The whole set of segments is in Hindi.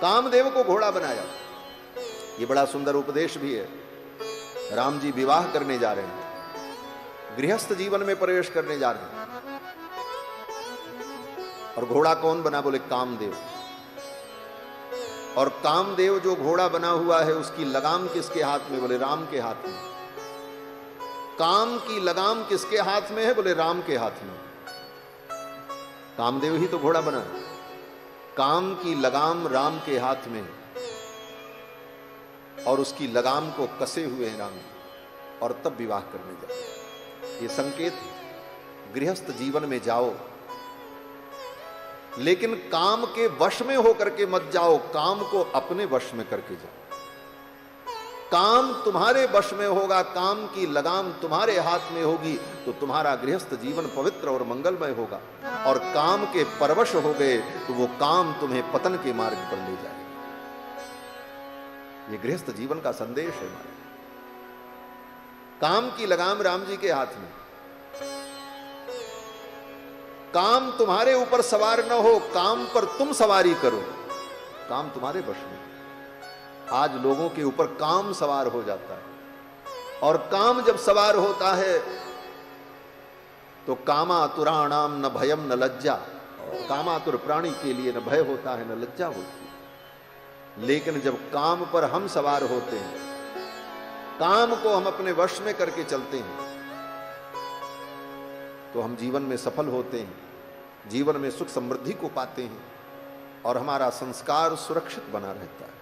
कामदेव को घोड़ा बनाया। ये बड़ा सुंदर उपदेश भी है। राम जी विवाह करने जा रहे हैं, गृहस्थ जीवन में प्रवेश करने जा रहे हैं, और घोड़ा कौन बना? बोले कामदेव। और कामदेव जो घोड़ा बना हुआ है उसकी लगाम किसके हाथ में? बोले राम के हाथ में। काम की लगाम किसके हाथ में है? बोले राम के हाथ में। कामदेव ही तो घोड़ा बना है। काम की लगाम राम के हाथ में, और उसकी लगाम को कसे हुए हैं राम, और तब विवाह करने जाओ। ये संकेत है, गृहस्थ जीवन में जाओ लेकिन काम के वश में होकर के मत जाओ, काम को अपने वश में करके जाओ। काम तुम्हारे वश में होगा, काम की लगाम तुम्हारे हाथ में होगी, तो तुम्हारा गृहस्थ जीवन पवित्र और मंगलमय होगा। और काम के परवश हो गए तो वो काम तुम्हें पतन के मार्ग पर ले जाएगा। ये गृहस्थ जीवन का संदेश है हमारे। काम की लगाम राम जी के हाथ में। काम तुम्हारे ऊपर सवार न हो, काम पर तुम सवारी करो। काम तुम्हारे वश में। आज लोगों के ऊपर काम सवार हो जाता है, और काम जब सवार होता है तो कामातुराणाम न भयम न लज्जा। कामातुर प्राणी के लिए न भय होता है न लज्जा होती है। लेकिन जब काम पर हम सवार होते हैं, काम को हम अपने वश में करके चलते हैं, तो हम जीवन में सफल होते हैं, जीवन में सुख समृद्धि को पाते हैं, और हमारा संस्कार सुरक्षित बना रहता है।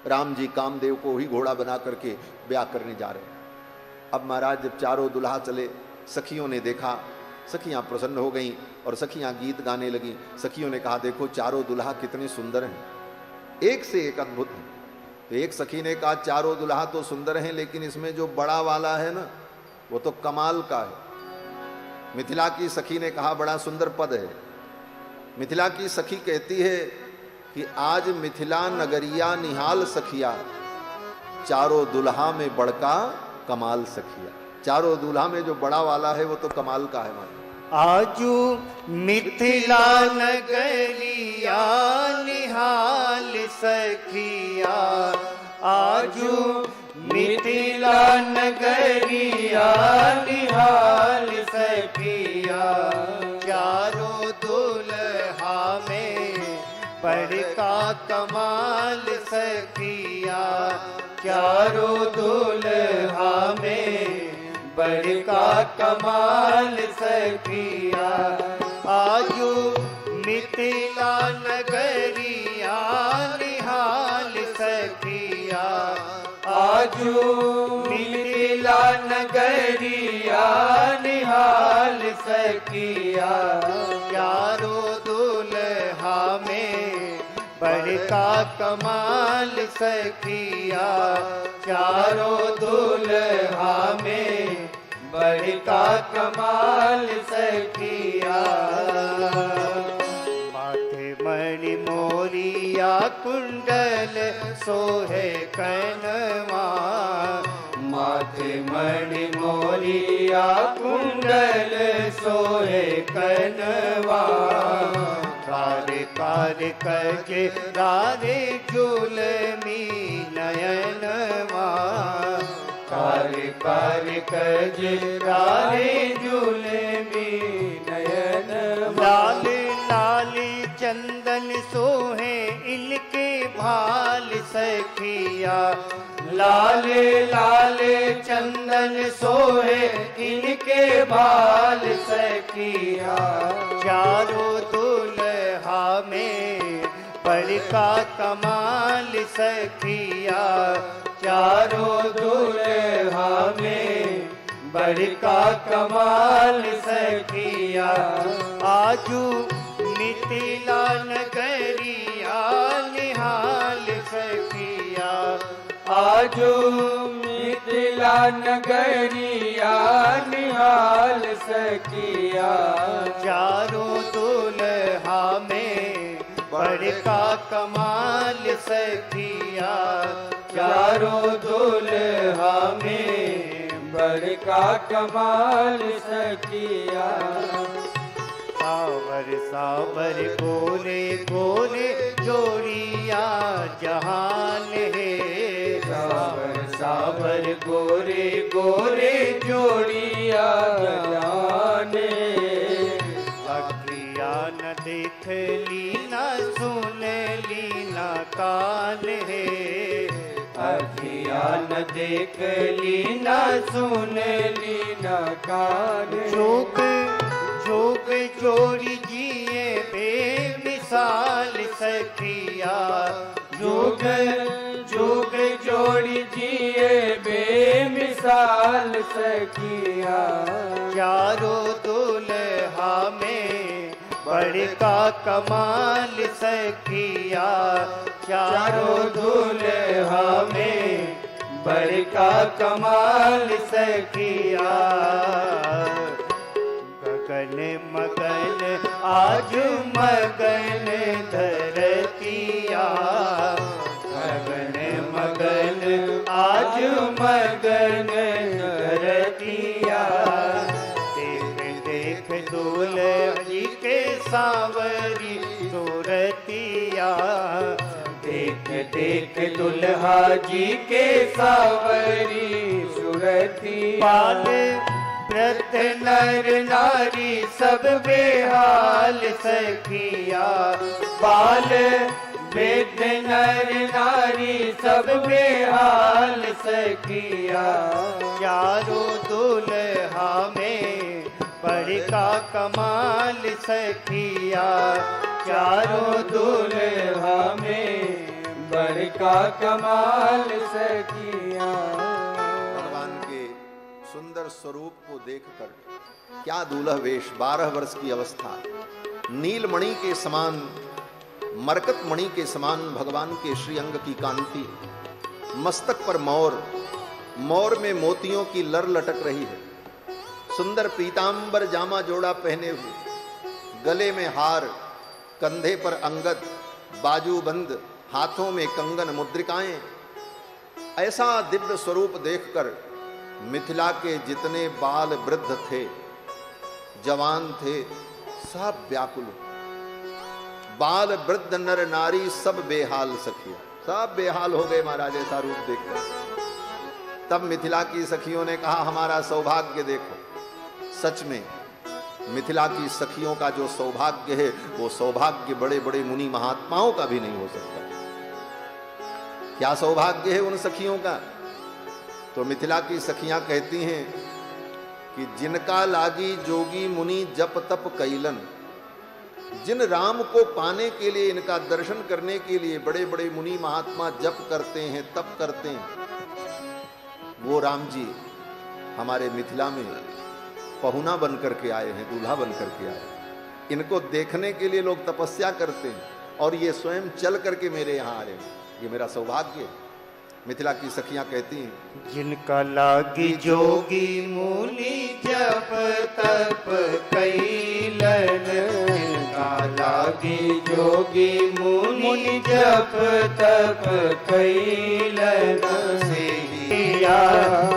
राम जी कामदेव को ही घोड़ा बना करके ब्याह करने जा रहे हैं। अब महाराज जब चारों दुल्हा चले, सखियों ने देखा, सखियां प्रसन्न हो गईं और सखियां गीत गाने लगी। सखियों ने कहा, देखो चारों दुल्हा कितने सुंदर हैं, एक से एक अद्भुत हैं। तो एक सखी ने कहा, चारों दुल्हा तो सुंदर हैं, लेकिन इसमें जो बड़ा वाला है ना, वो तो कमाल का है। मिथिला की सखी ने कहा, बड़ा सुंदर पद है। मिथिला की सखी कहती है कि आज मिथिला नगरिया निहाल सखिया, चारों दुल्हा में बड़का कमाल सखिया। चारों दुल्हा में जो बड़ा वाला है वो तो कमाल का है। आजू मिथिला नगरिया निहाल सखिया, आजू मिथिला नगरिया निहाल सखिया, चारों दुल्हा में बड़का कमाल सखिया, चारों दुल्हा में बड़का कमाल सखिया। आजू मिथिला नगरिया निहाल सखिया, आजू मिथिला नगरिया निहाल सखिया, चारों दुल्हा में बड़का कमाल सखिया, चारों दुल्हा में बड़का कमाल सखिया। माथे मणि मोरिया कुंडल सोहे कनवा, माथे मणि मोरिया कुंडल सोहे कनवा, कार कार कजे रारे जुलमी नयनवा, कार कार कजे रारे जुलमी नयनवा। लाल लाल चंदन सोहे इनके भाल सखिया, लाल लाल चंदन सोहे इनके भाल सखिया, चारों दुल्हा में बड़का कमाल सखिया, चारों दुल्हा में बड़का कमाल सखिया। आजू मिथिला नगरिया निहाल सखिया, आजू मिथिला नगरिया निहाल सखिया, चारों दुल्हा में बड़का कमाल सखिया, चारों दुल्हा में बड़का कमाल सखिया। सावर सावर गोरे गोरे जोड़ी जहान है। सावर सावर गोरे गोरे जोड़िया गजान अखिया न देख ली न सुन ली न कान है। अखिया न देख ली न सुन ली न कान जोग जोग जोड़ी जिए बेमिसाल सखिया। जोग जोग जोड़ी जिए बेमिसाल सखिया। चारों दुल्हा में बड़का कमाल सखिया। चारों दुल्हा में बड़का कमाल सखिया। गगन मगन आज मगन धरतिया। गगन मगन आज मगन धरतिया। देख देख दुल्ही के सावरी सूरतिया। देख देख दुल्हा जी के सावरी सूरती। बाल व्रत नर नारी सब बेहाल सखिया। बाल वृद्ध नर नारी सब बेहाल सखिया। चारों दुल्हा में बड़का कमाल सखिया। चारों दुल्हा में बड़का कमाल सखिया। भगवान के सुंदर स्वरूप को देखकर क्या दूल्हा वेश, 12 वर्ष की अवस्था, नीलमणि के समान, मरकत मणि के समान भगवान के श्रीअंग की कांति, मस्तक पर मोर, मोर में मोतियों की लर लटक रही है, सुंदर पीतांबर जामा जोड़ा पहने हुए, गले में हार, कंधे पर अंगद, बाजूबंद, हाथों में कंगन मुद्रिकाएं। ऐसा दिव्य स्वरूप देखकर मिथिला के जितने बाल वृद्ध थे, जवान थे, सब व्याकुल। बाल वृद्ध नर नारी सब बेहाल सखिया, सब बेहाल हो गए महाराज ऐसा रूप देखकर। तब मिथिला की सखियों ने कहा हमारा सौभाग्य देखो। सच में मिथिला की सखियों का जो सौभाग्य है वो सौभाग्य बड़े बड़े मुनि महात्माओं का भी नहीं हो सकता। क्या सौभाग्य है उन सखियों का? तो मिथिला की सखियां कहती हैं कि जिनका लागी जोगी मुनि जप तप कैलन, जिन राम को पाने के लिए, इनका दर्शन करने के लिए बड़े बड़े मुनि महात्मा जप करते हैं, तप करते हैं, वो राम जी हमारे मिथिला में पहुना बन करके आए हैं, दूल्हा बन करके आए हैं। इनको देखने के लिए लोग तपस्या करते हैं और ये स्वयं चल करके मेरे यहाँ आ रहे हैं, ये मेरा सौभाग्य है। मिथिला की सखियां कहती हैं जिनका लागी जोगी मुनि जप तप कैलन। जिनका लागी जोगी मुनि जप तप कैलन।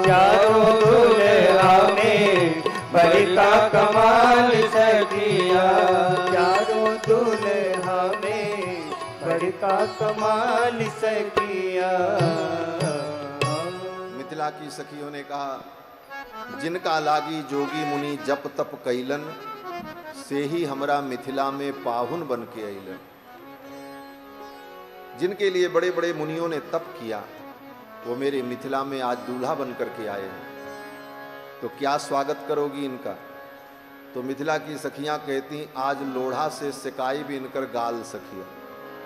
चारों दुल्हा में बड़का कमाल सखिया। चारों दुल्हा में बड़का कमाल सखिया। मिथिला की सखियों ने कहा जिनका लागी जोगी मुनि जप तप कैलन, से ही हमरा मिथिला में पाहुन बन के अइलन। जिनके लिए बड़े बड़े मुनियों ने तप किया वो मेरे मिथिला में आज दूल्हा बन करके आए हैं, तो क्या स्वागत करोगी इनका? तो मिथिला की सखियां कहती आज लोढ़ा से सिकाई भी इनकर गाल सखिया,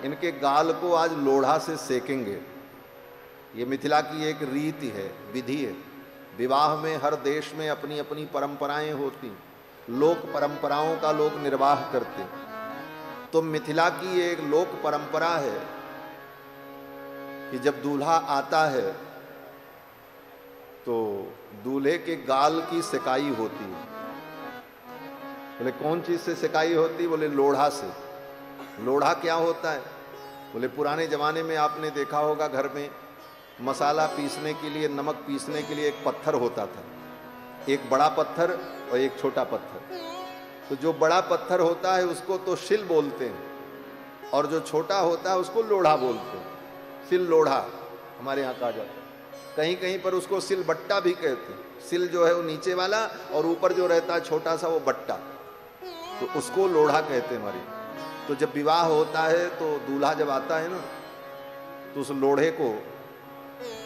इनके गाल को आज लोढ़ा से सेकेंगे। ये मिथिला की एक रीति है, विधि है। विवाह में हर देश में अपनी अपनी परंपराएं होती, लोक परंपराओं का लोग निर्वाह करते। तो मिथिला की एक लोक परंपरा है कि जब दूल्हा आता है तो दूल्हे के गाल की सिकाई होती है। बोले कौन चीज से सिकाई होती? बोले लोढ़ा से। लोढ़ा क्या होता है? बोले पुराने जमाने में आपने देखा होगा घर में मसाला पीसने के लिए, नमक पीसने के लिए एक पत्थर होता था, एक बड़ा पत्थर और एक छोटा पत्थर। तो जो बड़ा पत्थर होता है उसको तो शिल बोलते हैं और जो छोटा होता है उसको लोढ़ा बोलते हैं। सिल लोढ़ा हमारे यहाँ कहा जाता है, कहीं कहीं पर उसको सिल बट्टा भी कहते हैं। सिल जो है वो नीचे वाला और ऊपर जो रहता है छोटा सा वो बट्टा, तो उसको लोढ़ा कहते हैं हमारे यहाँ। तो जब विवाह होता है तो दूल्हा जब आता है ना तो उस लोढ़े को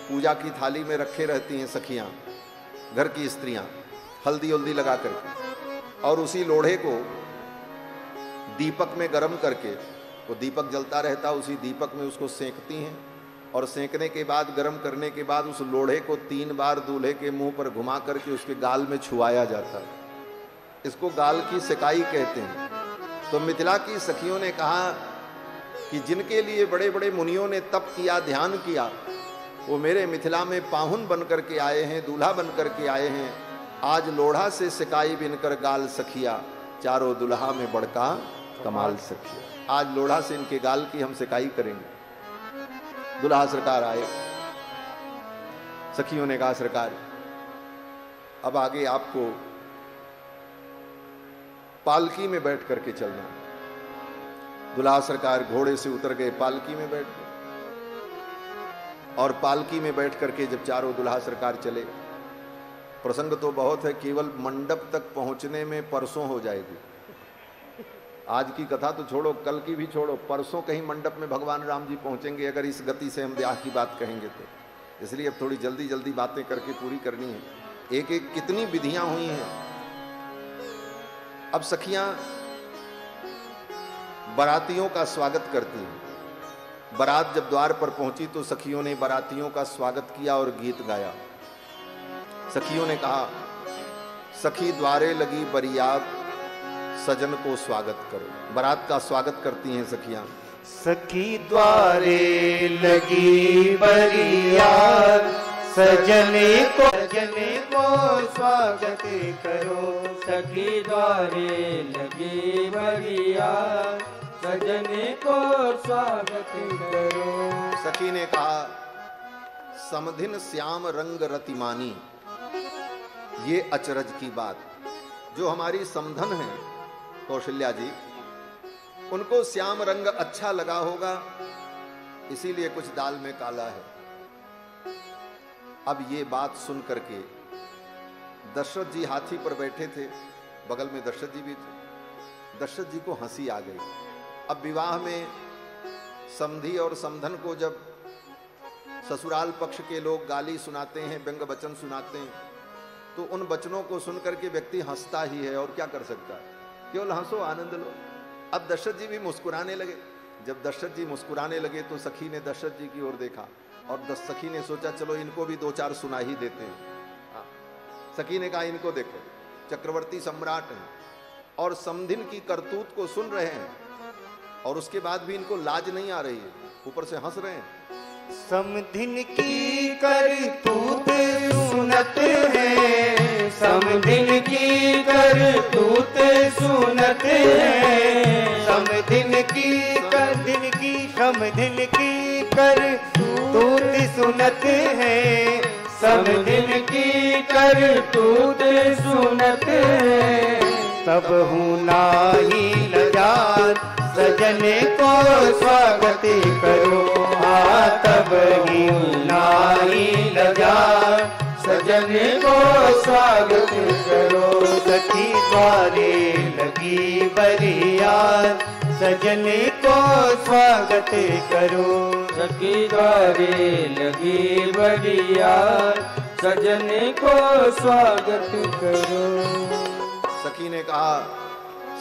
पूजा की थाली में रखे रहती हैं सखियां, घर की स्त्रियां, हल्दी उल्दी लगा करके, और उसी लोढ़े को दीपक में गर्म करके, वो दीपक जलता रहता है, उसी दीपक में उसको सेंकती हैं, और सेंकने के बाद गर्म करने के बाद उस लोढ़े को 3 बार दूल्हे के मुंह पर घुमा करके उसके गाल में छुआया जाता है। इसको गाल की सिकाई कहते हैं। तो मिथिला की सखियों ने कहा कि जिनके लिए बड़े बड़े मुनियों ने तप किया, ध्यान किया, वो मेरे मिथिला में पाहुन बन करके आए हैं, दूल्हा बन करके आए हैं। आज लोढ़ा से सिकाई बिनकर गाल सखिया, चारों दुल्हा में बड़का कमाल सखिया। आज लोढ़ा से इनके गाल की हम सिकाई करेंगे। दुल्हा सरकार आए, सखियों ने कहा सरकार अब आगे आपको पालकी में बैठ करके चलना। दुल्हा सरकार घोड़े से उतर गए, पालकी में बैठ गए, और पालकी में बैठ करके जब चारों दुल्हा सरकार चले, प्रसंग तो बहुत है, केवल मंडप तक पहुंचने में परसों हो जाएगी। आज की कथा तो छोड़ो, कल की भी छोड़ो, परसों कहीं मंडप में भगवान राम जी पहुंचेंगे अगर इस गति से हम ब्याह की बात कहेंगे तो। इसलिए अब थोड़ी जल्दी जल्दी बातें करके पूरी करनी है। एक एक कितनी विधियां हुई हैं। अब सखियां बारातियों का स्वागत करती हैं। बारात जब द्वार पर पहुंची तो सखियों ने बारातियों का स्वागत किया और गीत गाया। सखियों ने कहा, सखी द्वारे लगी बरियात, सजन को स्वागत करो। बारात का स्वागत करती हैं सखियां। सखी द्वारे लगी बरियात, सजने को स्वागत करो। सखी द्वारे लगी बरियात, सजने को स्वागत करो। सखी ने कहा, समधिन श्याम रंग रतिमानी, ये अचरज की बात, जो हमारी समधन है कौशल्या जी, उनको श्याम रंग अच्छा लगा होगा, इसीलिए कुछ दाल में काला है। अब ये बात सुन करके दशरथ जी हाथी पर बैठे थे, बगल में दशरथ जी भी थे। दशरथ जी को हंसी आ गई। अब विवाह में समधी और समधन को जब ससुराल पक्ष के लोग गाली सुनाते हैं, व्यंग वचन सुनाते हैं, तो उन वचनों को सुनकर के व्यक्ति हंसता ही है, और क्या कर सकता है, केवल हंसो, आनंद लो। अब दशरथ जी भी मुस्कुराने लगे। जब दशरथ जी मुस्कुराने लगे तो सखी ने दशरथ जी की ओर देखा, और सखी ने सोचा चलो इनको भी 2-4 सुना ही देते हैं। सखी ने कहा, इनको देखो, चक्रवर्ती सम्राट हैं और समधिन की करतूत को सुन रहे हैं, और उसके बाद भी इनको लाज नहीं आ रही है, ऊपर से हंस रहे हैं। समधिन की करतूत सुनत है, समधिन की करतूत सुनत है, समधिन की करतूत सुनत है, समधिन की करतूत सुनत है। तब हूँ नाही लजात, सजने को स्वागत करो। हाँ तब ही नाही लजात, सजने को स्वागत करो। सखी द्वारे लगी बरियात, सजने को स्वागत करो। सखी द्वारे लगी बरियात, सजने को स्वागत करो। सखी ने कहा,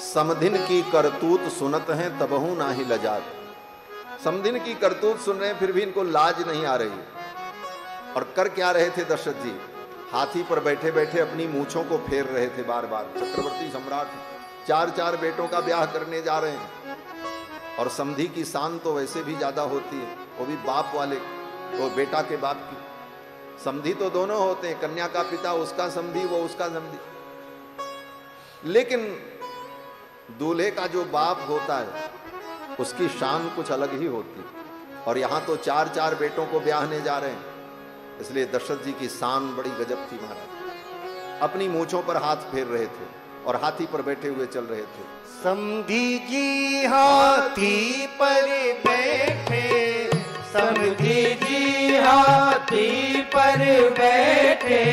समधिन की करतूत सुनत हैं तबहू नाही लजात। समधिन की करतूत सुन रहे हैं फिर भी इनको लाज नहीं आ रही। और कर क्या रहे थे दशरथ जी, हाथी पर बैठे बैठे अपनी मूंछों को फेर रहे थे बार बार। चक्रवर्ती सम्राट 4-4 बेटों का ब्याह करने जा रहे हैं, और समधी की शान तो वैसे भी ज्यादा होती है, वो भी बाप वाले, वो बेटा के बाप की। समधी तो दोनों होते हैं, कन्या का पिता उसका समधी, वो उसका समधी, लेकिन दूल्हे का जो बाप होता है उसकी शान कुछ अलग ही होती है। और यहां तो 4-4 बेटों को ब्याहने जा रहे हैं, इसलिए दशरथ जी की शान बड़ी गजब थी महाराज। अपनी मूंछों पर हाथ फेर रहे थे और हाथी पर बैठे हुए चल रहे थे। समधी जी हाथी पर बैठे, समधी हाथी पर बैठे,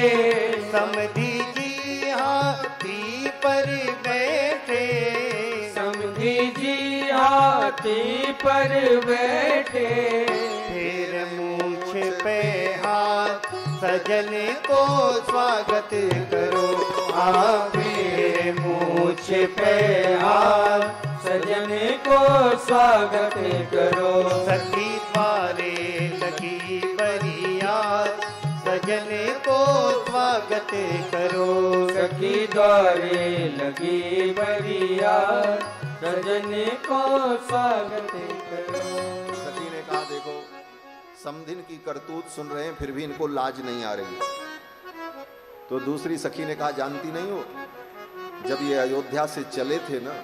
समधी जी हाथी पर बैठे, समधी जी हाथी पर बैठे, फिर मूछ पे हाथ सजन को स्वागत करो, फिर मूछ पे हाथ सजन को स्वागत करो, सखी द्वारे लगी बरियात सजन को स्वागत करो, सखी द्वारे लगी बरियात सजन को स्वागत करो। सखी ने कहा देखो समधिन की करतूत सुन रहे हैं फिर भी इनको लाज नहीं आ रही। तो दूसरी सखी ने कहा जानती नहीं हो, जब ये अयोध्या से चले थे ना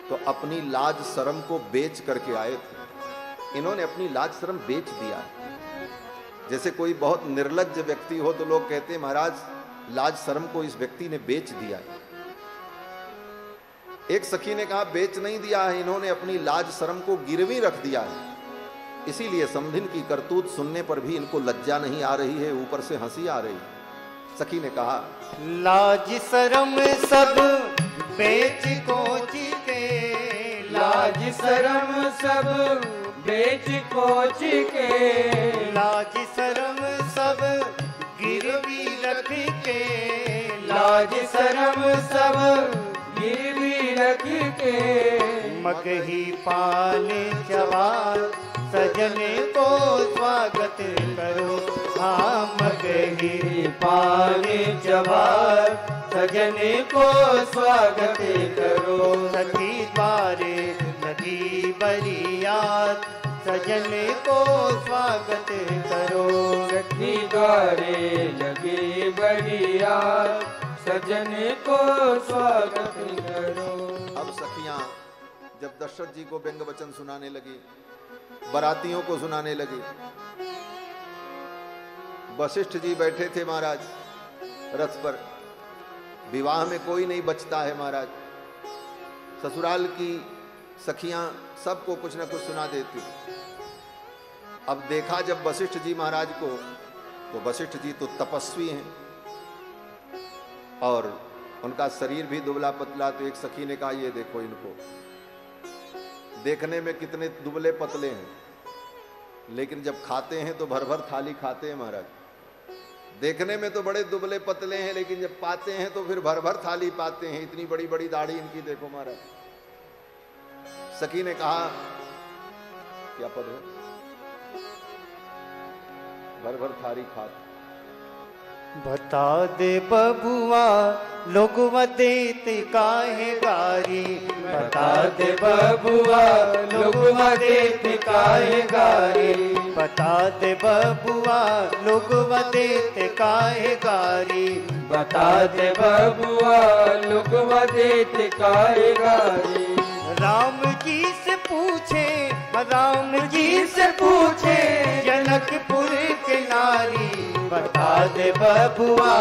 तो अपनी लाज शर्म को बेच करके आए थे। इन्होंने अपनी लाज शर्म बेच दिया है। जैसे कोई बहुत निर्लज्ज व्यक्ति हो तो लोग कहते हैं महाराज लाज शर्म को इस व्यक्ति ने बेच दिया है। एक सखी ने कहा बेच नहीं दिया है, इन्होंने अपनी लाज शर्म को गिरवी रख दिया है। इसीलिए समधिन की करतूत सुनने पर भी इनको लज्जा नहीं आ रही है, ऊपर से हंसी आ रही है। सखी ने कहा लाज शर्म सब बेच कोच के, लाज शर्म सब बेच कोच के, लाज शर्म सब गिरवी रख के, लाज शर्म सब गिरवी रख के, मगही पाल जवान सजन को स्वागत करो, मगही पाल जवार सजन को स्वागत करो, सखी द्वारे लगी बरियात सजन को स्वागत करो, सखी द्वारे लगी बरियात सजन को स्वागत करो। अब सखियां जब दशरथ जी को व्यंग वचन सुनाने लगी, बारातियों को सुनाने लगी। वशिष्ठ जी बैठे थे महाराज रथ पर। विवाह में कोई नहीं बचता है महाराज। ससुराल की सखियां सबको कुछ ना कुछ सुना देती। अब देखा जब वशिष्ठ जी महाराज को, तो वशिष्ठ जी तो तपस्वी हैं और उनका शरीर भी दुबला पतला। तो एक सखी ने कहा ये देखो इनको, देखने में कितने दुबले पतले हैं, लेकिन जब खाते हैं तो भर भर थाली खाते हैं महाराज। देखने में तो बड़े दुबले पतले हैं, लेकिन जब पाते हैं तो फिर भर भर थाली पाते हैं। इतनी बड़ी बड़ी दाढ़ी इनकी देखो महाराज। सखी ने कहा क्या पद है, भर भर थाली खाते। बता दे बबुआ लोगवा देत काहे गारी, बता दे बबुआ लोगवा देत काहे गारी, बता दे बबुआ लोगवा देत काहे गारी, बता दे बबुआ लोगवा देत काहे गारी। राम जी से पूछे, राम जी से पूछे जनकपुर के नारी, बता दे बबुआ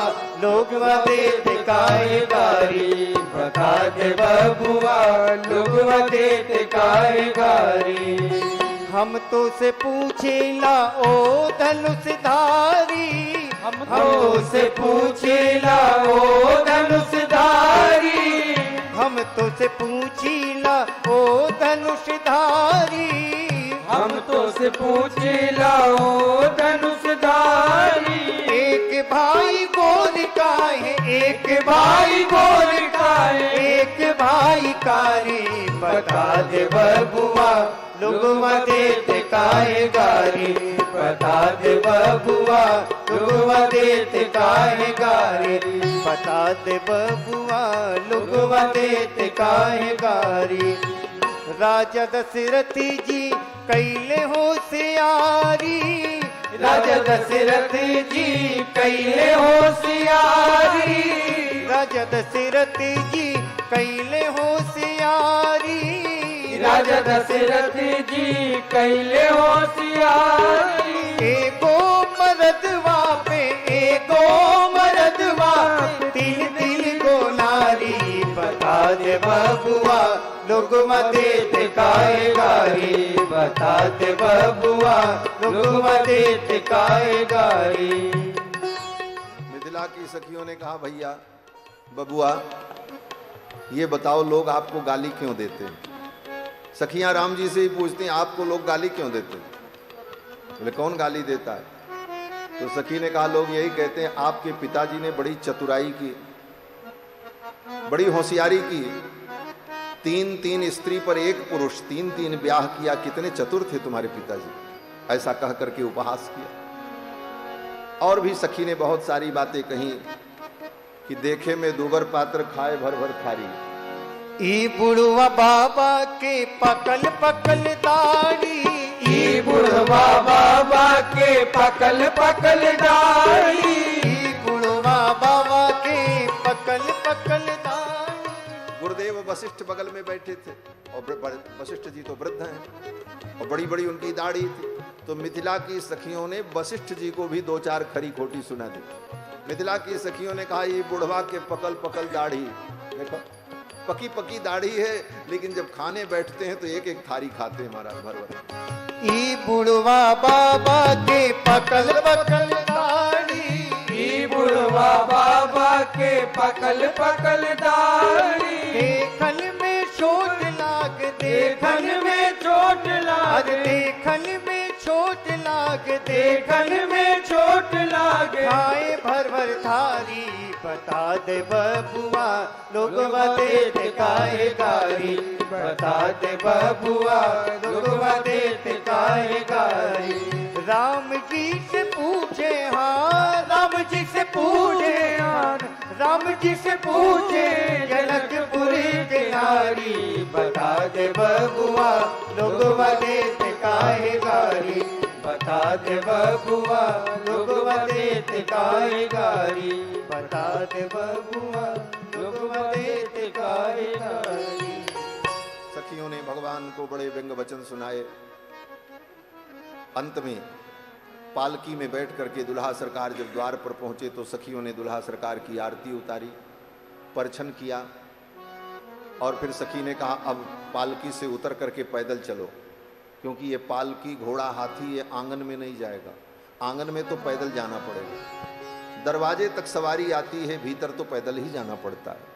लोगवा देत काहे गारी, बता दे बबुआ लोगवा देत काहे गारी। हम तो से पूछे ला ओ धनुषधारी, हम तो से पूछे ला ओ धनुषधारी, हम तो से पूछी ला ओ धनुषधारी, हम तो से पूछे ला ओ धनुषधारी। एक भाई गोर का है, एक भाई गोर का है, एक भाई कारी, बता दे बबुआ लोगवा देत काहे गारी, बता दे बबुआ लोगवा देत काहे गारी, बता दे बबुआ लोगवा देत काहे गारी। राजा दशरथ जी कैले होशियारी, राजा दशरथ जी कैले होशियारी, राजा दशरथ जी कैले होशियारी, राजा दशरथ जी कैले होशियारी। एगो मरदवा पे, एगो मरदवा तिल तिल को नारी, बता दे बबुआ लोग देत काहे गारी, बता दे बबुआ लोग देत काहे गारी। मिथिला की सखियों ने कहा भैया बबुआ ये बताओ लोग आपको गाली क्यों देते हैं? सखियां राम जी से ही पूछती हैं आपको लोग गाली क्यों देते हैं? बोले कौन गाली देता है? तो सखी ने कहा लोग यही कहते हैं आपके पिताजी ने बड़ी चतुराई की, बड़ी होशियारी की, 3-3 स्त्री पर एक पुरुष, 3-3 ब्याह किया, कितने चतुर थे तुम्हारे पिताजी, ऐसा कह करके उपहास किया। और भी सखी ने बहुत सारी बातें कही कि देखे में दूबर पात्र खाए भर भर खारी। ई बुढ़वा बाबा के पकल पकल दाढ़ी, ई बुढ़वा बाबा के पकल पकल दाढ़ी, ई बुढ़वा बाबा के पकल पकल दाढ़ी। गुरुदेव वशिष्ठ बगल में बैठे थे और वशिष्ठ जी तो वृद्ध हैं और बड़ी बड़ी उनकी दाढ़ी थी। तो मिथिला की सखियों ने वशिष्ठ जी को भी 2-4 खरी खोटी सुना दी। मिथिला की सखियों ने कहा ये बुढ़वा के पकल पकल दाढ़ी, देखो पकी पकी दाढ़ी है लेकिन जब खाने बैठते हैं तो एक एक थारी खाते हैं महाराज भर भर। ई बुढ़वा बाबा के पकल पकल दाढ़ी, ई बुढ़वा बाबा के पकल पकल दाढ़ी, देखन में चोट लाग, देखन में चोट लाग, देखन में चोट लाग, देखन में चोट लागे, खाए भर भर थारी। बता दे बबुआ लोग देत काहे गारी, बता दे बबुआ लोग देत काहे गारी। राम जी से पूछे हाँ, राम जी से पूछे हाँ, राम जी से पूछे जनकपुरी के नारी। बता दे बबुआ लोग देत काहे गारी, बता दे बबुआ लोग देत काहे गारी, बता दे बबुआ लोग देत काहे गारी। सखियों ने भगवान को बड़े व्यंग वचन सुनाए। अंत में पालकी में बैठ करके दुल्हा सरकार जब द्वार पर पहुंचे तो सखियों ने दुल्हा सरकार की आरती उतारी, परछन किया और फिर सखी ने कहा अब पालकी से उतर करके पैदल चलो, क्योंकि ये पालकी घोड़ा हाथी ये आंगन में नहीं जाएगा, आंगन में तो पैदल जाना पड़ेगा, दरवाजे तक सवारी आती है, भीतर तो पैदल ही जाना पड़ता है।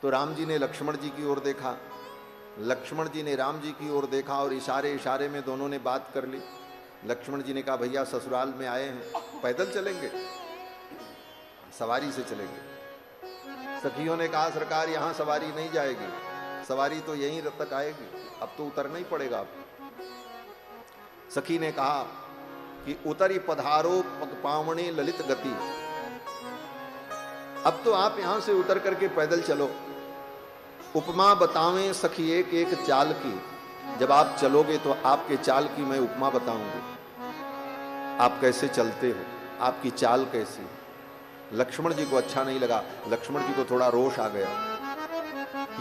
तो राम जी ने लक्ष्मण जी की ओर देखा, लक्ष्मण जी ने राम जी की ओर देखा और इशारे इशारे में दोनों ने बात कर ली। लक्ष्मण जी ने कहा भैया ससुराल में आए हैं, पैदल चलेंगे, सवारी से चलेंगे। सखियों ने कहा सरकार यहां सवारी नहीं जाएगी, सवारी तो यहीं तक आएगी, अब तो उतरना ही पड़ेगा। अब सखी ने कहा कि उतरी पधारो पावनी ललित गति, अब तो आप यहां से उतर करके पैदल चलो। उपमा बतावें सखी एक एक चाल की, जब आप चलोगे तो आपके चाल की मैं उपमा बताऊंगी, आप कैसे चलते हो, आपकी चाल कैसी। लक्ष्मण जी को अच्छा नहीं लगा, लक्ष्मण जी को थोड़ा रोष आ गया,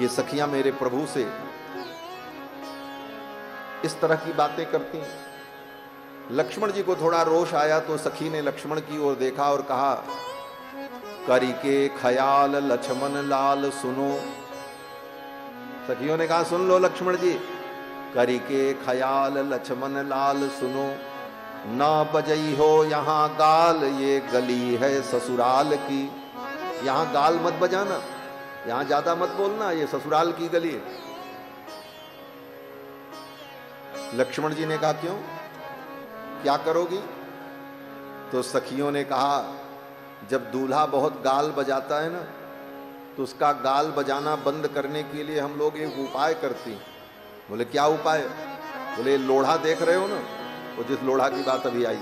ये सखियां मेरे प्रभु से इस तरह की बातें करती हैं। लक्ष्मण जी को थोड़ा रोष आया तो सखी ने लक्ष्मण की ओर देखा और कहा करी के ख्याल लक्ष्मण लाल सुनो। सखियों ने कहा सुन लो लक्ष्मण जी, करी के ख्याल लक्ष्मण लाल सुनो, ना बजई हो यहां गाल, ये गली है ससुराल की। यहां गाल मत बजाना, यहां ज्यादा मत बोलना, ये ससुराल की गली है। लक्ष्मण जी ने कहा क्यों, क्या करोगी? तो सखियों ने कहा जब दूल्हा बहुत गाल बजाता है ना, तो उसका गाल बजाना बंद करने के लिए हम लोग एक उपाय करते हैं। बोले क्या उपाय? बोले लोढ़ा देख रहे हो ना, वो जिस लोढ़ा की बात अभी आई।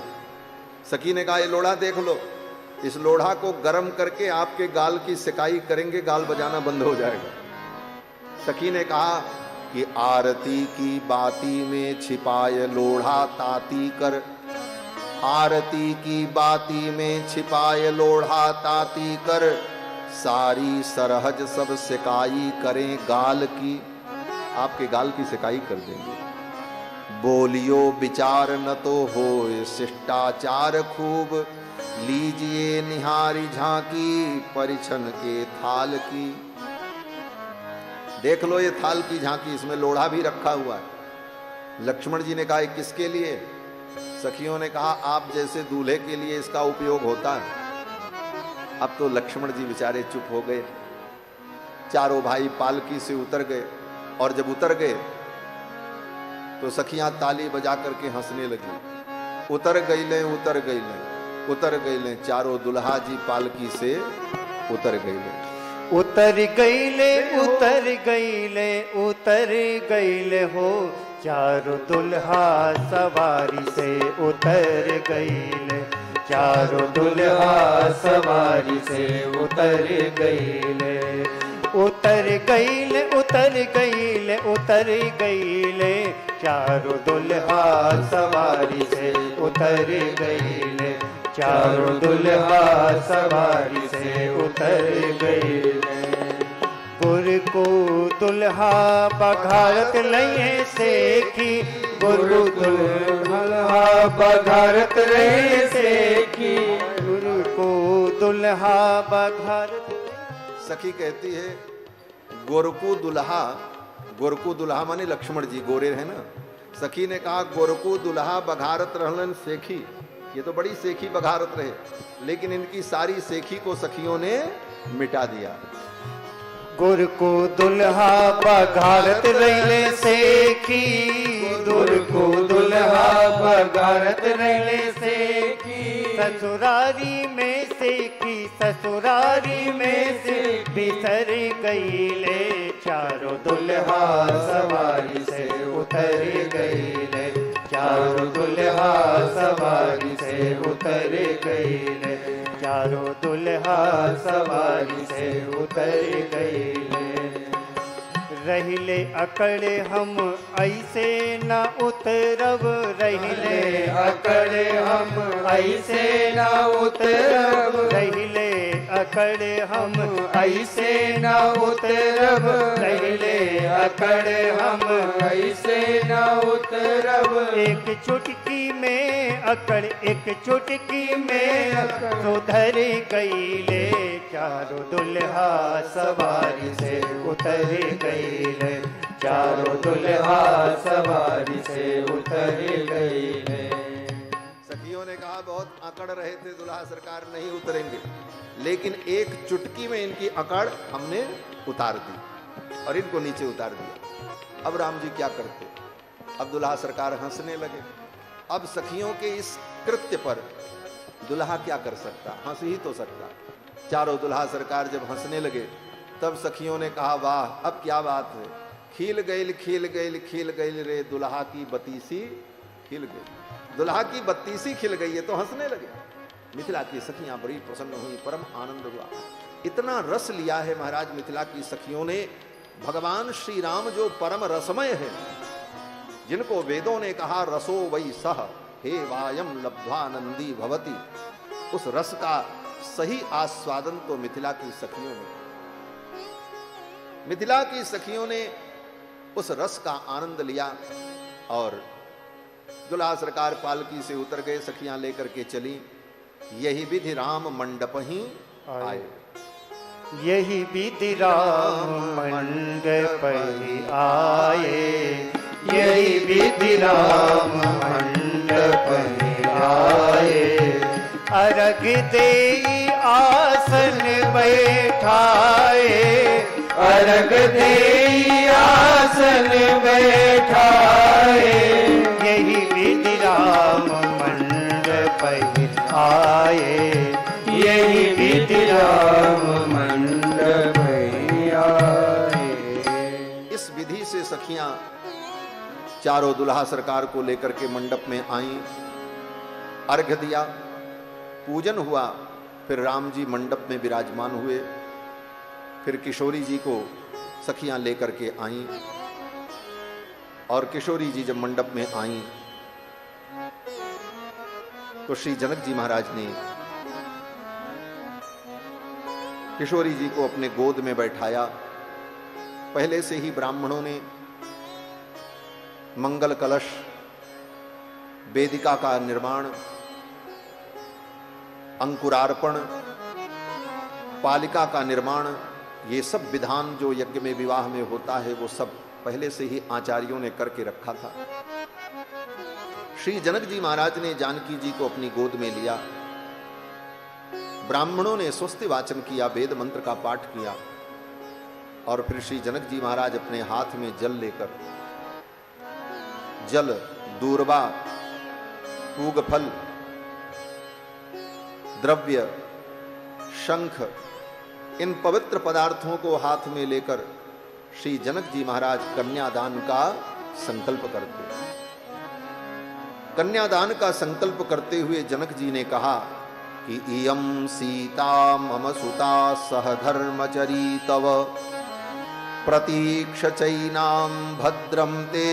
सखी ने कहा ये लोढ़ा देख लो, इस लोढ़ा को गर्म करके आपके गाल की सिकाई करेंगे, गाल बजाना बंद हो जाएगा। सखी ने कहा कि आरती की बाती में छिपाए लोढ़ा ताती कर, आरती की बाती में छिपाए लोढ़ा ताती कर, सारी सरहज सब सिकाई करें गाल की। आपके गाल की सिकाई कर देंगे। बोलियो विचार न तो हो शिष्टाचार खूब, लीजिए निहारी झांकी परिछन के थाल की। देख लो ये थाल की झांकी, इसमें लोढ़ा भी रखा हुआ है। लक्ष्मण जी ने कहा किसके लिए? सखियों ने कहा आप जैसे दूल्हे के लिए इसका उपयोग होता है। अब तो लक्ष्मण जी बेचारे चुप हो गए। चारों भाई पालकी से उतर गए और जब उतर गए तो सखियां ताली बजा करके हंसने लगी। उतर गईले उतर गईले उतर गईले, चारों दुल्हा जी पालकी से उतर गईले। उतर गईले उतर गईले उतर गईले हो, चारों दुल्हा सवारी से उतर गईले। चारों दुल्हा सवारी से उतर गईले। उतर गईले उतर गईले उतर गईले, चारों दुल्हा सवारी से उतर गईले। चारों दुल्हा सवारी से उतर गईले। गुर को दुल्हा बघारत लइए सेखी, गुरु दुल्हा बघारत रहे सेखी। गुरु को दुल्हा बघारत। सखी कहती है गोरकू दुल्हा, गोरकू दुल्हा माने लक्ष्मण जी गोरे है ना। सखी ने कहा गोरकू दुल्हा बघारत रहलन सेखी, ये तो बड़ी सेखी बघारत रहे, लेकिन इनकी सारी सेखी को सखियों ने मिटा दिया। गुर को दुल्हा बघारत रहिले सेखी, गुर को दुल्हा बघारत रहिले सेखी। ससुरारी में सेखी ससुरारी में से बिसर गईले, चारों दुल्हा सवारी से उतर गईले। चारों दुल्हा सवारी से उतर गईले। चारों दुल्हा सवारी से उतर गईले। रहिले अकड़े हम ऐसे न उतरब, रहिले अकड़े हम ऐसे न उतरब। रहिले अकड़े हम ऐसे न उतरब। रहिले अकड़े हम ऐसे न उतरब। एक चुटकी में अकड़ एक चुटकी में सुधर गईले, चारों दुल्हा सवारी से उतर गईले। चारों दुल्हा सवारी से उतर गईले। सखियों ने कहा बहुत अकड़ रहे थे दुल्हा सरकार, नहीं उतरेंगे, लेकिन एक चुटकी में इनकी अकड़ हमने उतार दी और इनको नीचे उतार दिया। अब राम जी क्या करते? अब दुल्हा सरकार हंसने लगे। अब सखियों के इस कृत्य पर दुल्हा क्या कर सकता? हंस ही तो सकता। चारों दुल्हा सरकार जब हंसने लगे तब सखियों ने कहा वाह अब क्या बात है, खिल गईल खिल गईल खिल गईल रे दुल्हा की बत्तीसी खिल गई। दुल्हा की बत्तीसी खिल गई है तो हंसने लगे। मिथिला की सखियां बड़ी प्रसन्न हुई, परम आनंद हुआ। इतना रस लिया है महाराज मिथिला की सखियों ने। भगवान श्री राम जो परम रसमय है, जिनको वेदों ने कहा रसो वै सह हे वायम लब्ध्वानंदी भवती, उस रस का सही आस्वादन तो मिथिला की सखियों ने। मिथिला की सखियों ने उस रस का आनंद लिया और दुल्हा सरकार पालकी से उतर गए, सखियां लेकर के चली। यही विधि राम मंडप ही आए। यही विधि राम मंडप ही आए। यही विधि राम मंडप ही आए। अर्घ देई आसन बैठाए। अर्घ देई आसन बैठाए। यही विधि राम मंडप ही आए। यही विधि राम मंडप ही आए। इस विधि से सखियां चारों दुल्हा सरकार को लेकर के मंडप में आईं, अर्घ दिया, पूजन हुआ, फिर राम जी मंडप में विराजमान हुए। फिर किशोरी जी को सखियां लेकर के आईं और किशोरी जी जब मंडप में आईं तो श्री जनक जी महाराज ने किशोरी जी को अपने गोद में बैठाया। पहले से ही ब्राह्मणों ने मंगल कलश, वेदिका का निर्माण, अंकुरार्पण, पालिका का निर्माण ये सब विधान जो यज्ञ में विवाह में होता है वो सब पहले से ही आचार्यों ने करके रखा था। श्री जनक जी महाराज ने जानकी जी को अपनी गोद में लिया, ब्राह्मणों ने स्वस्ति वाचन किया, वेद मंत्र का पाठ किया और फिर श्री जनक जी महाराज अपने हाथ में जल लेकर जल, दूर्वा, पूगफल, द्रव्य, शंख, इन पवित्र पदार्थों को हाथ में लेकर श्री जनक जी महाराज कन्यादान का संकल्प करते। कन्यादान का संकल्प करते हुए जनक जी ने कहा कि इयं सीता मम सुता सह धर्मचरी तव प्रतीक्ष चैनाम भद्रम ते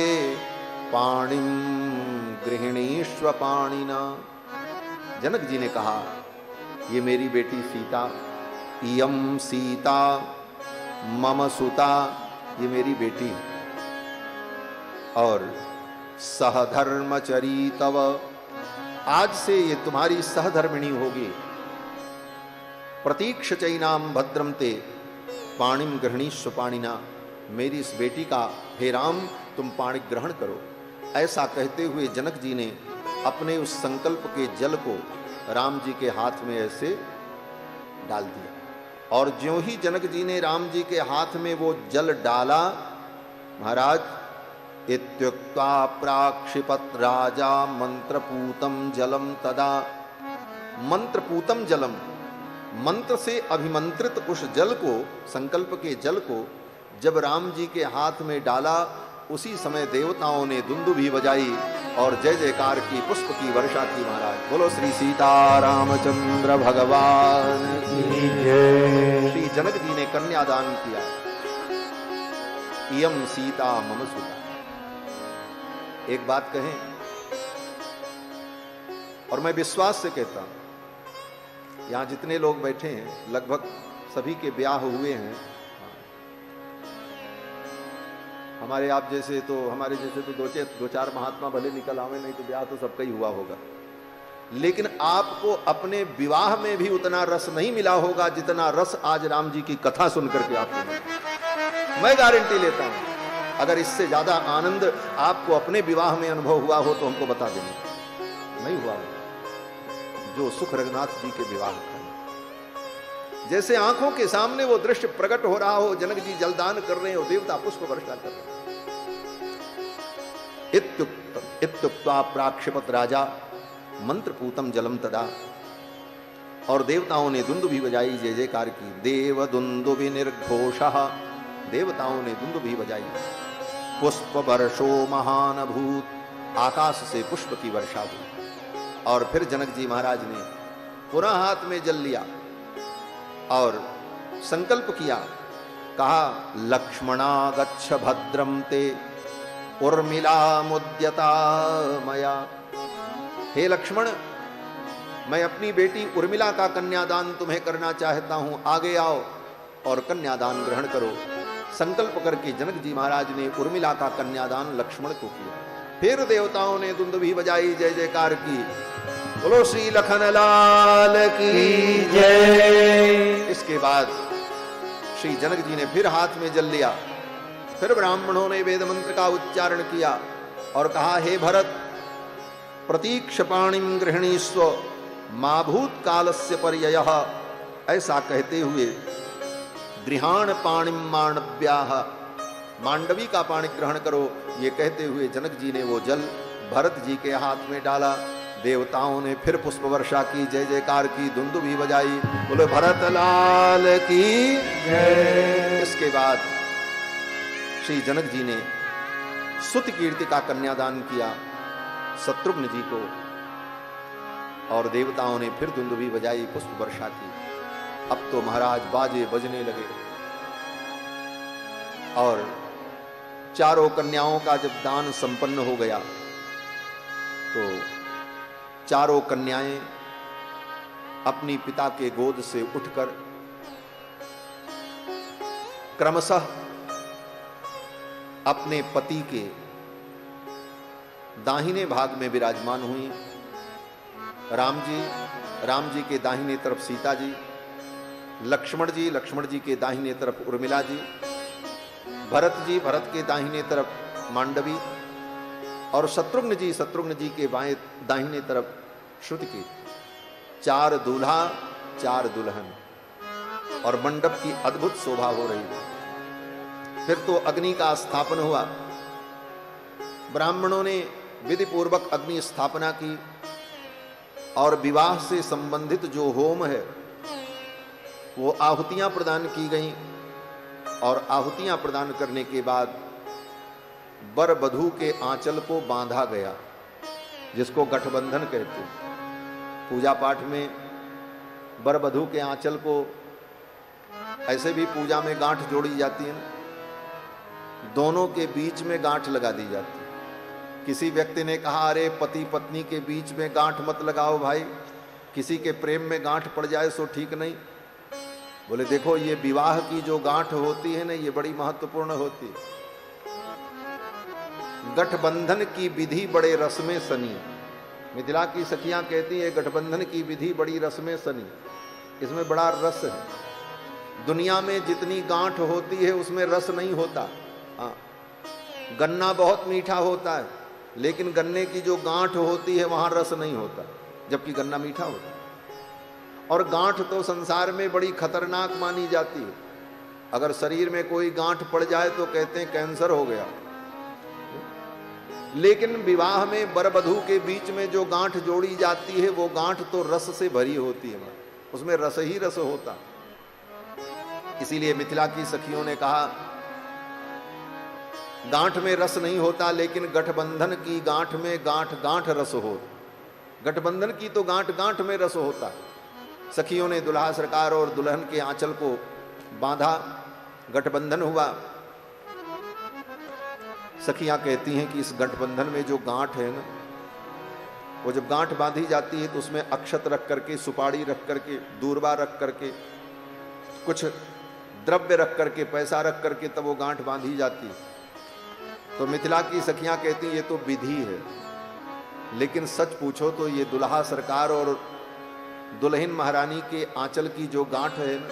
पाणिम गृहिणीष्व पाणिना। जनक जी ने कहा ये मेरी बेटी सीता, इयं सीता मम सुता, ये मेरी बेटी और सहधर्मचरी तव, आज से ये तुम्हारी सहधर्मिणी होगी। प्रतीक्ष चैनाम भद्रम ते पाणिम गृहणीष्व पाणिना, मेरी इस बेटी का हे राम तुम पाणी ग्रहण करो। ऐसा कहते हुए जनक जी ने अपने उस संकल्प के जल को राम जी के हाथ में ऐसे डाल दिया और ज्यों ही जनक जी ने राम जी के हाथ में वो जल डाला, महाराज इत्युक्त्वा प्राक्षिपत राजा मंत्रपूतम जलम तदा। मंत्रपूतम जलम, मंत्र से अभिमंत्रित उस जल को, संकल्प के जल को जब राम जी के हाथ में डाला, उसी समय देवताओं ने दुंदुभी बजाई और जय जयकार की, पुष्प की वर्षा की। महाराज बोलो श्री सीता रामचंद्र भगवान की जय। श्री जनक जी ने कन्यादान किया, इयं सीता मम सुता। एक बात कहें और मैं विश्वास से कहता हूं, यहां जितने लोग बैठे हैं लगभग सभी के ब्याह हुए हैं। हमारे आप जैसे तो, हमारे जैसे तो दो चार महात्मा भले निकल आवे, नहीं तो ब्याह तो सबका ही हुआ होगा। लेकिन आपको अपने विवाह में भी उतना रस नहीं मिला होगा जितना रस आज राम जी की कथा सुनकर के आपको मिला। मैं गारंटी लेता हूं, अगर इससे ज्यादा आनंद आपको अपने विवाह में अनुभव हुआ हो तो हमको बता देना। नहीं हुआ हो जो सुख रघुनाथ जी के विवाह का, जैसे आंखों के सामने वो दृश्य प्रकट हो रहा हो, जनक जी जलदान कर रहे हो, देवता पुष्प वर्षा कर रहे हो। इत्युक्त्वा प्राक्षिपत राजा मंत्रपूतम जलम तदा, और देवताओं ने दुंदुभी बजाई, जय जयकार की। देव दुंदुभि निर्घोषः, देवताओं ने दुंदुभी बजाई। पुष्प वर्षो महान भूत, आकाश से पुष्प की वर्षा हुई। और फिर जनक जी महाराज ने पुनः हाथ में जल लिया और संकल्प किया, कहा लक्ष्मणा गच्छ भद्रम ते उर्मिला मुद्यता मया। हे लक्ष्मण, मैं अपनी बेटी उर्मिला का कन्यादान तुम्हें करना चाहता हूं, आगे आओ और कन्यादान ग्रहण करो। संकल्प करके जनक जी महाराज ने उर्मिला का कन्यादान लक्ष्मण को किया। फिर देवताओं ने दुंदुभी बजाई, जय जयकार की। बोलो श्री लखन लाल की जय। इसके बाद श्री जनक जी ने फिर हाथ में जल लिया। फिर ब्राह्मणों ने वेद मंत्र का उच्चारण किया और कहा, हे भरत प्रतीक्ष पाणिम गृहणीस्व मा भूत कालस्य पर्ययः। ऐसा कहते हुए गृहाण पाणिम मांडव्याः, मांडवी का पाणी ग्रहण करो, ये कहते हुए जनक जी ने वो जल भरत जी के हाथ में डाला। देवताओं ने फिर पुष्प वर्षा की, जय जयकार की, दुंदुभी बजाई, बोले भरत लाल की जय। इसके बाद श्री जनक जी ने सुत कीर्ति का कन्यादान किया शत्रुघ्न जी को, और देवताओं ने फिर दुंदुभी बजाई, पुष्प वर्षा की। अब तो महाराज बाजे बजने लगे और चारों कन्याओं का जब दान संपन्न हो गया तो चारों कन्याएं अपनी पिता के गोद से उठकर क्रमशः अपने पति के दाहिने भाग में विराजमान हुई। राम जी के दाहिने तरफ सीता जी लक्ष्मण जी के दाहिने तरफ उर्मिला जी, भरत के दाहिने तरफ मांडवी, और शत्रुघ्न जी के बाएं दाहिने तरफ श्रुतकी। 4 दूल्हा 4 दुल्हन, और मंडप की अद्भुत शोभा हो रही थी। फिर तो अग्नि का स्थापन हुआ। ब्राह्मणों ने विधि पूर्वक अग्नि स्थापना की, और विवाह से संबंधित जो होम है वो आहुतियां प्रदान की गईं, और आहुतियां प्रदान करने के बाद वर वधू के आंचल को बांधा गया, जिसको गठबंधन कहते हैं। पूजा पाठ में वर वधू के आंचल को, ऐसे भी पूजा में गांठ जोड़ी जाती है ना, दोनों के बीच में गांठ लगा दी जाती है। किसी व्यक्ति ने कहा, अरे पति पत्नी के बीच में गांठ मत लगाओ भाई, किसी के प्रेम में गांठ पड़ जाए सो ठीक नहीं। बोले देखो, ये विवाह की जो गांठ होती है ना, ये बड़ी महत्वपूर्ण होती है। गठबंधन की विधि बड़े रस में सनी। मिथिला की सखियां कहती है, गठबंधन की विधि बड़ी रस में सनी। इसमें बड़ा रस है। दुनिया में जितनी गांठ होती है उसमें रस नहीं होता। हाँ, गन्ना बहुत मीठा होता है, लेकिन गन्ने की जो गांठ होती है वहां रस नहीं होता, जबकि गन्ना मीठा होता है। और गांठ तो संसार में बड़ी खतरनाक मानी जाती है। अगर शरीर में कोई गांठ पड़ जाए तो कहते हैं कैंसर हो गया। लेकिन विवाह में वर वधू के बीच में जो गांठ जोड़ी जाती है, वो गांठ तो रस से भरी होती है, उसमें रस ही रस होता। इसीलिए मिथिला की सखियों ने कहा, गांठ में रस नहीं होता, लेकिन गठबंधन की गांठ में गांठ गांठ रस हो। गठबंधन की तो गांठ गांठ में रस होता। सखियों ने दुल्हा सरकार और दुल्हन के आंचल को बांधा, गठबंधन हुआ। सखियां कहती हैं कि इस गठबंधन में जो गांठ है ना, वो जब गांठ बांधी जाती है तो उसमें अक्षत रख करके, सुपारी रख करके, दूर्वा रख करके, कुछ द्रव्य रख करके, पैसा रख करके तब वो गांठ बांधी जाती है। तो मिथिला की सखियां कहती हैं ये तो विधि है, लेकिन सच पूछो तो ये दुल्हा सरकार और दुल्हन महारानी के आंचल की जो गांठ है ना,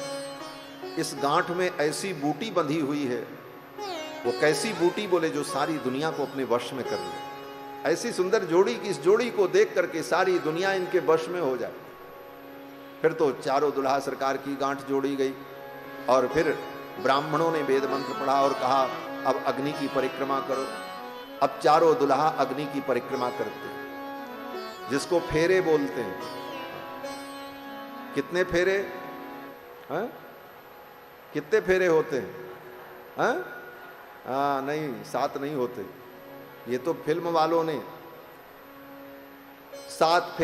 इस गांठ में ऐसी बूटी बंधी हुई है। वो कैसी बूटी? बोले जो सारी दुनिया को अपने वश में कर ले। ऐसी सुंदर जोड़ी की इस जोड़ी को देख करके सारी दुनिया इनके वश में हो जाए। फिर तो चारों दुल्हा सरकार की गांठ जोड़ी गई, और फिर ब्राह्मणों ने वेद मंत्र पढ़ा और कहा अब अग्नि की परिक्रमा करो। अब चारों दुल्हा अग्नि की परिक्रमा करते हैं, जिसको फेरे बोलते हैं। कितने फेरे? हाँ, कितने फेरे होते हैं? हाँ, नहीं, 7 नहीं होते। ये तो फिल्म वालों ने 7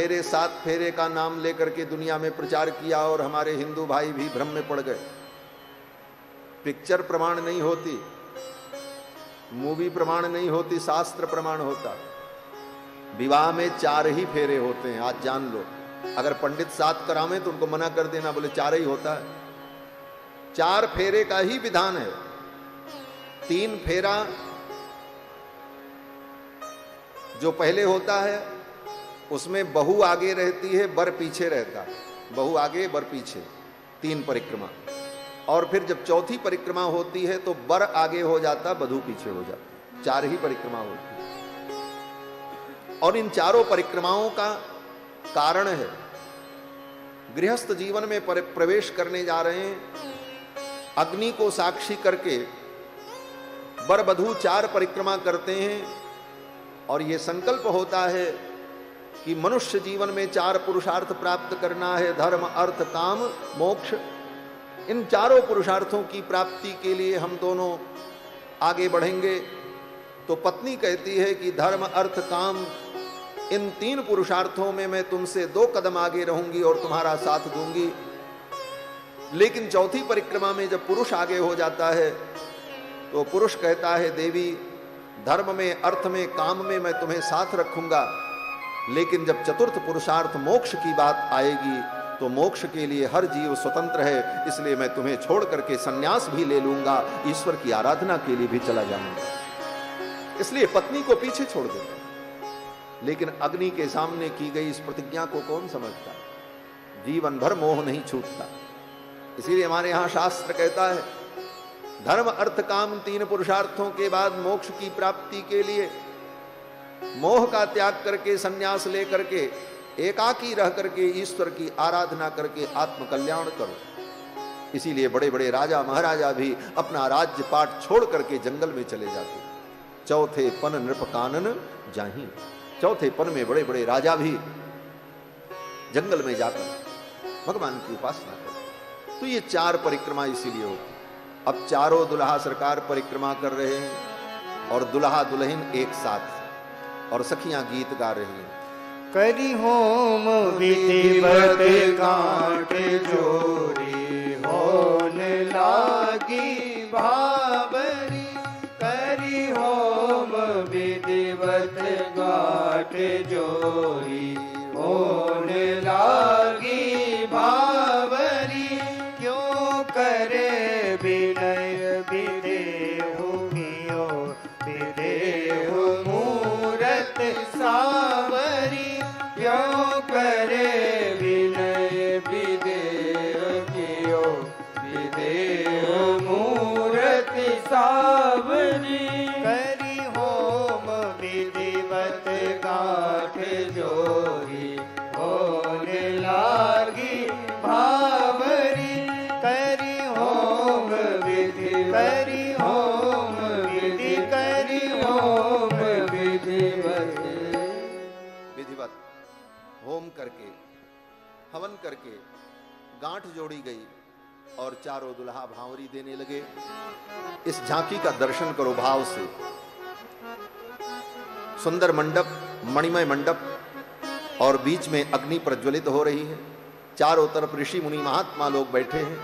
फेरे का नाम लेकर के दुनिया में प्रचार किया, और हमारे हिंदू भाई भी भ्रम में पड़ गए। पिक्चर प्रमाण नहीं होती, मूवी प्रमाण नहीं होती, शास्त्र प्रमाण होता। विवाह में 4 ही फेरे होते हैं, आज जान लो। अगर पंडित 7 करावे तो उनको मना कर देना, बोले 4 ही होता है। 4 फेरे का ही विधान है। 3 फेरा जो पहले होता है उसमें बहू आगे रहती है, वर पीछे रहता है। बहू आगे, वर पीछे, 3 परिक्रमा। और फिर जब चौथी परिक्रमा होती है तो वर आगे हो जाता, वधू पीछे हो जाता। 4 ही परिक्रमा होती है। और इन चारों परिक्रमाओं का कारण है, गृहस्थ जीवन में प्रवेश करने जा रहे हैं, अग्नि को साक्षी करके वर वधू 4 परिक्रमा करते हैं। और ये संकल्प होता है कि मनुष्य जीवन में 4 पुरुषार्थ प्राप्त करना है, धर्म अर्थ काम मोक्ष। इन चारों पुरुषार्थों की प्राप्ति के लिए हम दोनों आगे बढ़ेंगे। तो पत्नी कहती है कि धर्म अर्थ काम, इन 3 पुरुषार्थों में मैं तुमसे 2 कदम आगे रहूंगी और तुम्हारा साथ दूंगी। लेकिन चौथी परिक्रमा में जब पुरुष आगे हो जाता है तो पुरुष कहता है, देवी धर्म में, अर्थ में, काम में मैं तुम्हें साथ रखूंगा, लेकिन जब चतुर्थ पुरुषार्थ मोक्ष की बात आएगी तो मोक्ष के लिए हर जीव स्वतंत्र है, इसलिए मैं तुम्हें छोड़ करके संन्यास भी ले लूंगा, ईश्वर की आराधना के लिए भी चला जाऊंगा। इसलिए पत्नी को पीछे छोड़ देता। लेकिन अग्नि के सामने की गई इस प्रतिज्ञा को कौन समझता? जीवन भर मोह नहीं छूटता। इसीलिए हमारे यहां शास्त्र कहता है धर्म अर्थ काम 3 पुरुषार्थों के बाद मोक्ष की प्राप्ति के लिए मोह का त्याग करके संन्यास लेकर के एकाकी रह करके ईश्वर की आराधना करके आत्म कल्याण करो। इसीलिए बड़े बड़े राजा महाराजा भी अपना राज्य पाट छोड़ करके जंगल में चले जाते। चौथे पन नृप कानन जाही, चौथे पन में बड़े बड़े राजा भी जंगल में जाकर भगवान की उपासना करते। तो ये 4 परिक्रमा इसीलिए होती। अब चारों दुल्हा सरकार परिक्रमा कर रहे हैं और दुल्हा दुल्हन एक साथ और सखियां गीत गा रही हैं। करी होम विधिवत कांट जोरी होन लागी भावरी। करी होम विधिवत गाठ जोरी होन लागी भावरी। क्यों करे विनय विदेहु कियो विदेहु मूरत सावरी। क्यों करे विनय विदेह कियो विदेह मूरत सावरी। करी होम विधिवत गाठ जोरी होन लागी भावरी। करी होम विधि करी होम विधि करी होम विधिवत विधिवत होम करके हवन करके गांठ जोड़ी गई और चारों दुल्हा भांवरी देने लगे। इस झांकी का दर्शन करो भाव से। सुंदर मंडप, मणिमय मंडप और बीच में अग्नि प्रज्वलित हो रही है। चारों तरफ ऋषि मुनि महात्मा लोग बैठे हैं।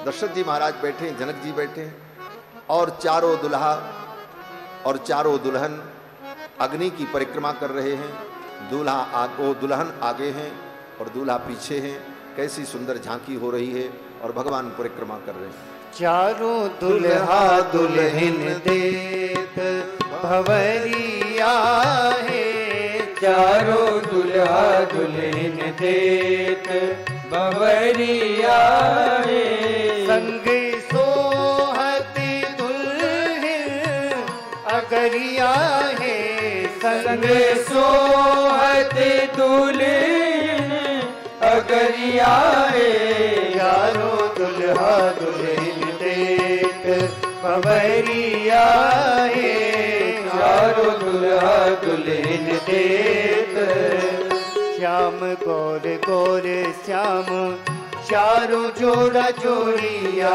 दशरथ जी महाराज बैठे हैं, जनक जी बैठे हैं और चारों दुल्हा और चारों दुल्हन अग्नि की परिक्रमा कर रहे हैं। दुल्हन आगे हैं और दूल्हा पीछे हैं। कैसी सुंदर झांकी हो रही है और भगवान परिक्रमा कर रहे हैं। चारों दुल्हा दुल्हन देत भवरिया है। चारों दुल्हा दुल्हन देत बवरिया है। संग सोहती दुल्हन अगरिया है। संग सोहत दुल्हन अगरिया है। चारों दुल्हा दुल्हन देत भवरिया है। चारों दुल्हा दुल्हन देत श्याम गौर गौर श्याम चारों जोड़ा जोड़िया।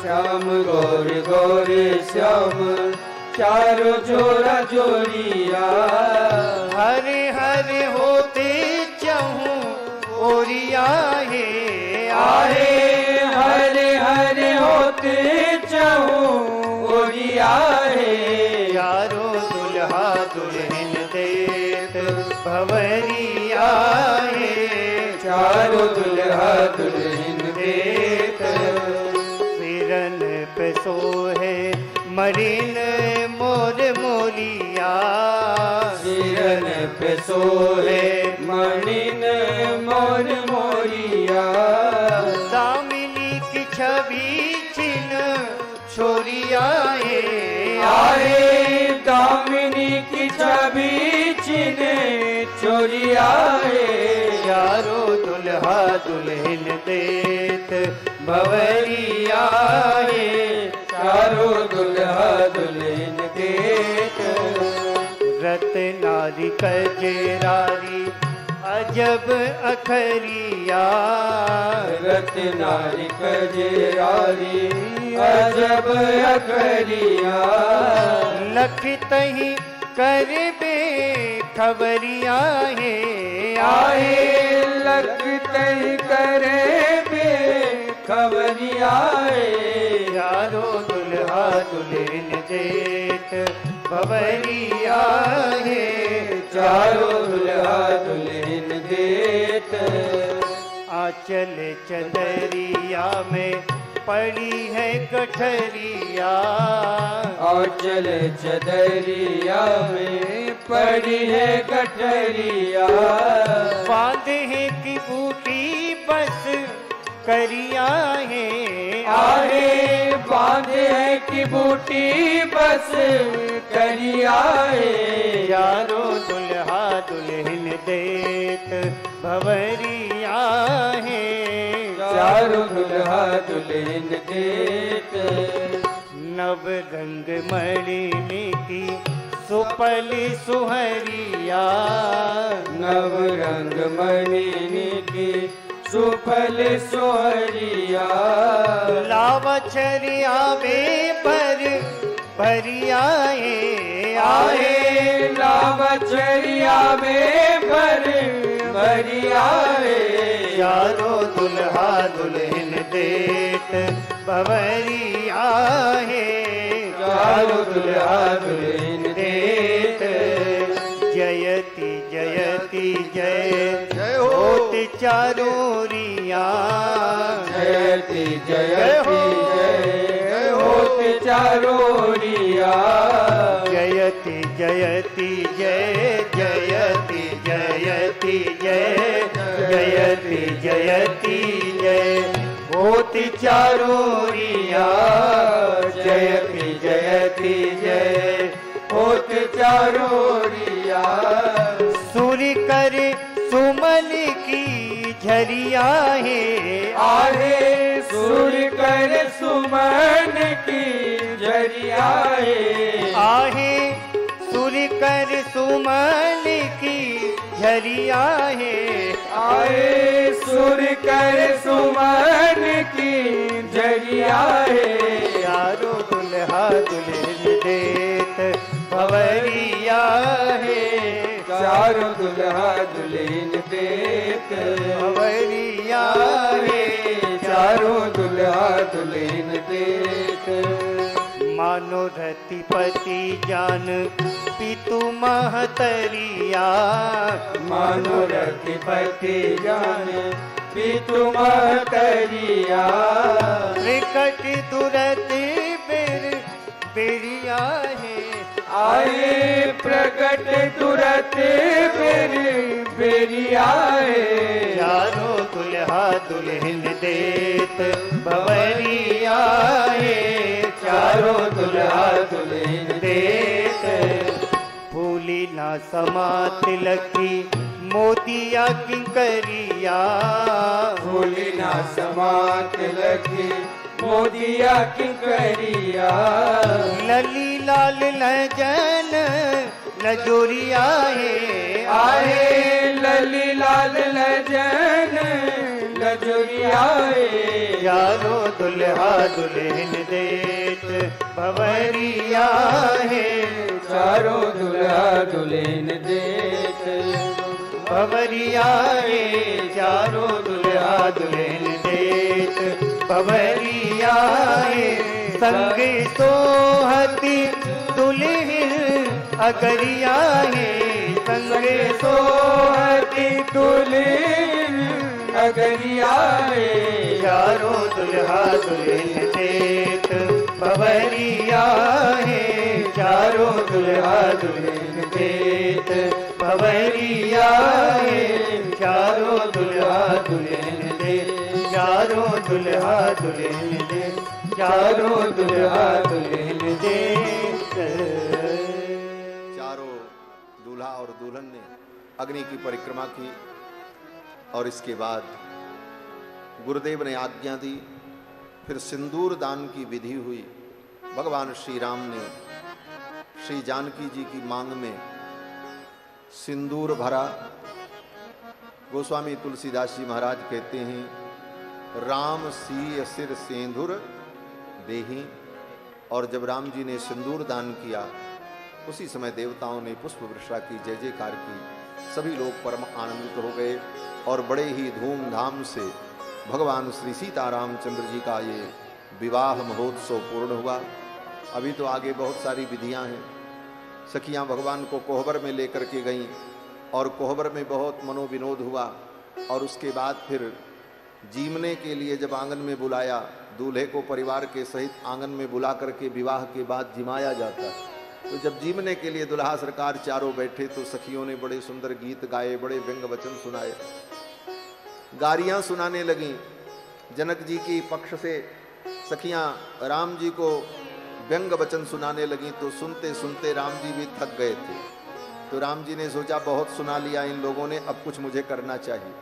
श्याम गौर गौर श्याम चारों जोड़ा जोड़िया। हरे हरे होते चहूं ओरिया है। आहे हरे हरे होते चहूं ओरिया है। चारों दुल्हा दुल्हन देत भवरिया है। चारों दुल्हा दुल्हन देत सिरन पे सोहे मरीन मोर मोलिया। सिरन पे सोहे मणिन मोर मोरिया। दामिनी की छवि छिन छोरिया है। आए दामिनी की छवि चिने छोरिया है। चारों दुल्हा दुल्हन देत भवरिया है। चारों दुल्हा दुल्हन देत रत्नारी कजरारी अजब अखरिया। रत्नारी कजरारी अजब अखरिया। लखतहि करबे खबरिया है। आए लगते करे बे खबरिया है। चारों दुल्हा दुल्हन देत भवरिया है। चारों दुल्हा दुल्हन देत आंचल चंदरिया में पड़ी है गठरिया। आंचल चदरिया में पड़ी है गठरिया। बांधे की बूटी बस करिया है। आहे बांधे है कि बूटी बस करिया है। चारों दुल्हा दुल्हन देत भवरिया है। चारों दुल्हा दुल्हन देत नव रंग मणि की सुपली सुहरिया। नव रंग मणि की सुफल सोहरिया। लावछरिया में पर भरिया है। आहे लावचरिया में भर भरिया है। चारों दुल्हा दुल्हन देत भवरिया है। चारों दुल्हा दुल्हन देत जयति जयति जय जय हो। होत चारोरिया। जयति जयति जय होत चारोरिया। जयति जयति जय जयति जयति जय जयति जयति जय होत चारोरिया। जयति जयति जय होत चारोरिया। सूर्य कर सुमन की झरिया है। आहे सूर्य कर सुमन की झरिया है। आहे सूर्य कर सुमन की झरिया है। आए सूर्य कर सुमन की झरिया है। चारों दुल्हा दुल्हन देत भवरिया है। चारों दुल्हा दुल्हन देत भवरिया है। चारों दुल्हा दुल्हन देत मानो रतिपति जान पितु महतरिया। मानो रतिपति जान पितु महतरिया। प्रकट दुरत बेर बेरिया है। आए प्रकट तुरत बेरी बेरिया है। चारों दुल्हा दुल्हन देत भवरिया है। चारों दुल्हा दुल्हन देत फूली ना समा तिलकी मोतिया किंकरिया। फूली ना समा तिलकी मोदिया किंकरिया। लली लाल लजन लजोरिया है। आए लली लाल लजन लजुरिया है। चारों दुल्हा दुल्हन देत भवरिया है। चारों दुल्हा दुल्हन देत भवरिया है। चारों दुल्हा दुल्हन देत भवरिया है। संग सोहती दुल्हन अगरिया है। संग सोहती दुल्हन अगरिया है। चारों दुल्हा दुल्हन देत भवरिया है। चारों दुल्हा दुल्हन देत भवरिया है। चारों दुल्हा दुल्हन देत। चारों दुल्हा दुल्हन देत। चारों दुल्हा दुल्हन देत। चारों दूल्हा और दुल्हन ने अग्नि की परिक्रमा की और इसके बाद गुरुदेव ने आज्ञा दी। फिर सिंदूर दान की विधि हुई। भगवान श्री राम ने श्री जानकी जी की मांग में सिंदूर भरा। गोस्वामी तुलसीदास जी महाराज कहते हैं, राम सीय सिर सेंधुर देही। और जब राम जी ने सिंदूर दान किया उसी समय देवताओं ने पुष्प वर्षा की, जय जयकार की। सभी लोग परम आनंदित हो गए और बड़े ही धूमधाम से भगवान श्री सीतारामचंद्र जी का ये विवाह महोत्सव पूर्ण हुआ। अभी तो आगे बहुत सारी विधियां हैं। सखियां भगवान को कोहबर में लेकर के गईं और कोहबर में बहुत मनोविनोद हुआ। और उसके बाद फिर जीमने के लिए जब आंगन में बुलाया, दूल्हे को परिवार के सहित आंगन में बुला करके विवाह के बाद जिमाया जाता। तो जब जीमने के लिए दुल्हा सरकार चारों बैठे तो सखियों ने बड़े सुंदर गीत गाए, बड़े व्यंग वचन सुनाए, गारियां सुनाने लगीं। जनक जी की पक्ष से सखियां राम जी को व्यंग वचन सुनाने लगी, तो सुनते सुनते राम जी भी थक गए थे। तो राम जी ने सोचा बहुत सुना लिया इन लोगों ने, अब कुछ मुझे करना चाहिए।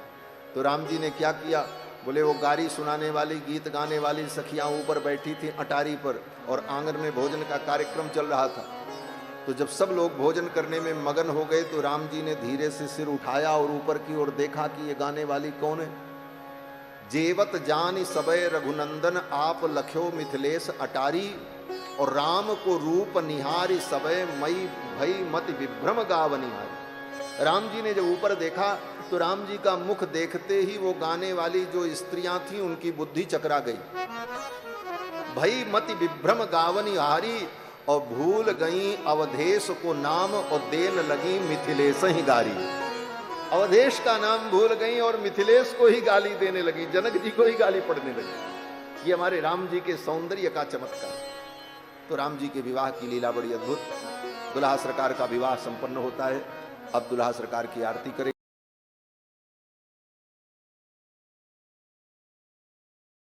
तो राम जी ने क्या किया, बोले वो गारी सुनाने वाली, गीत गाने वाली सखियां ऊपर बैठी थी अटारी पर, और आंगन में भोजन का कार्यक्रम चल रहा था। तो जब सब लोग भोजन करने में मगन हो गए तो राम जी ने धीरे से सिर उठाया और ऊपर की ओर देखा कि ये गाने वाली कौन है। जेवत जान सबय रघुनंदन आप लख्यो मिथिलेश अटारी, और राम को रूप निहारी सबय मई भई मत विभ्रम गावनिहारी। राम जी ने जब ऊपर देखा तो राम जी का मुख देखते ही वो गाने वाली जो स्त्रियां थीं उनकी बुद्धि चकरा गई। भई मत विभ्रम गावनिहारी, और भूल गई अवधेश को नाम, और देन लगी मिथिलेश ही गारी। अवधेश का नाम भूल गई और मिथिलेश को ही गाली देने लगी, जनक जी को ही गाली पड़ने लगी। ये हमारे राम जी के सौंदर्य का चमत्कार। तो राम जी के विवाह की लीला बड़ी अद्भुत। दुल्हा सरकार का विवाह संपन्न होता है। अब दुल्हा सरकार की आरती करें।